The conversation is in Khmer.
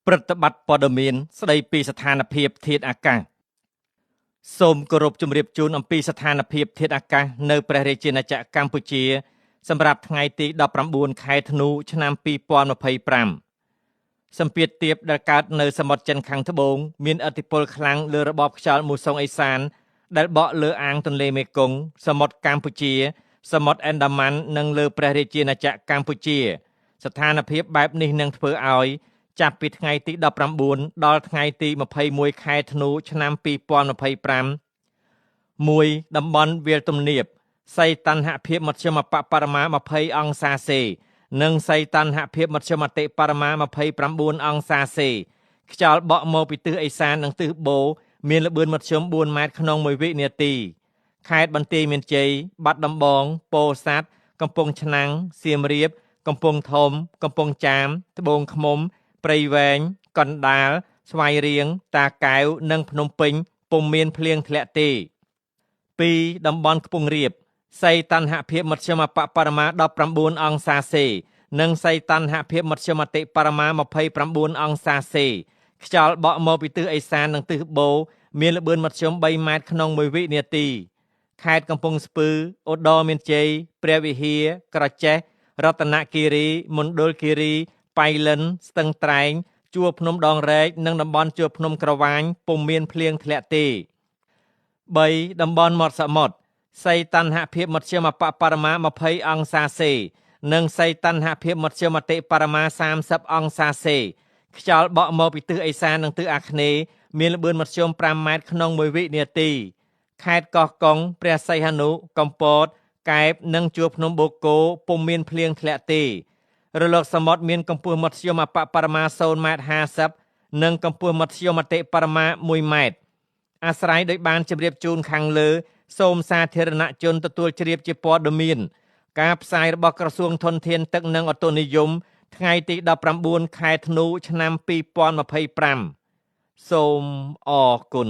ព្រឹត្តិបត្តិព័ត៌មានស្ដីពីស្ថានភាពធាតុអាកាសសូមគោរពជម្រាបជូនអំពីស្ថានភាពធាតុអាកាសនៅព្រះរាជាណាចក្រកម្ពុជាសម្រាប់ថ្ងៃទី19ខែធ្នូឆ្នាំ2025សម្ពាធទាបដែលកើតនៅសមុទ្រចិនខាងត្បូងមានឥទ្ធិពលខ្លាំងលើរបបខ្យល់មូសុងអេសានដែលបក់លើអាងទន្លេមេគង្គសមុទ្រកម្ពុជាសមុទ្រអាណ្ដាម៉ាន់និងលើព្រះរាជាណាចក្រកម្ពុជាស្ថានភាពបែបនេះនឹងធ្វើឲ្យចាប់ពីថ្ងៃទី19ដល់ថ្ងៃទី21ខែធ្នូឆ្នាំ2025មួយតំបន់វាលទំនាបសីតុណ្ហភាពមធ្យមបរិមា20អង្សាសេនិងសីតុណ្ហភាពមធ្យមបរិមា29អង្សាសេខ្យល់បក់មកពីទិសឦសាននិងទិសបូរមានល្បឿនមធ្យម4ម៉ែត្រក្នុង1វិនាទីខេត្តបន្ទាយមានជ័យបាត់ដំបងពោធិ៍សាត់កំពង់ឆ្នាំងសៀមរាបកំពង់ធំកំពង់ចាមត្បូងឃ្មុំព្រៃវែងកណ្ដាលស្វាយរៀងតាកែវនិងភ្នំពេញពុំមានភ្លៀងធ្លាក់ទេ2តំបន់ខ្ពង់រាបសីតុណ្ហភាពមធ្យមបរិមា19អង្សាសេនិងសីតុណ្ហភាពមធ្យមបរិមា29អង្សាសេខ្យល់បក់មកពីទិសឦសាននិងទិសបូរមានល្បឿនមធ្យម3ម៉ែត្រក្នុង1វិនាទីខេត្តកំពង់ស្ពឺឧត្តរមានជ័យព្រះវិហារក្រចេះរតនគិរីមណ្ឌលគិរីប៉ៃលិនស្ទឹងត្រែងជួរភ្នំដងរែកនិងតំបន់ជួរភ្នំក្រវាញពុំមានភ្លៀងធ្លាក់ទេ3តំបន់មាត់សមុទ្រសីតុណ្ហភាពមធ្យមបរិមា20អង្សាសេនិងសីតុណ្ហភាពមធ្យមបរិមា30អង្សាសេខ្យល់បក់មកពីទិសឦសាននិងទិសអាគ្នេយ៍មានល្បឿនមធ្យម5ម៉ែត្រក្នុង1វិនាទីខេត្តកោះកុងព្រះសីហនុកំពតកែបនិងជួរភ្នំបូកគោពុំមានភ្លៀងធ្លាក់ទេរលកសមុទ្រមានកម្ពស់មធ្យមបរិមា0.50 ម៉ែត្រនិងកម្ពស់មធ្យមបរិមា1ម៉ែត្រអាស្រ័យដោយបានជម្រាបជូនខាងលើសូមសាធារណជនទទួលជ្រាបជាព័ត៌មានការផ្សាយរបស់ក្រសួងធនធានទឹកនិងអូតូនិយមថ្ងៃទី19ខែធ្នូឆ្នាំ2025សូមអរគុណ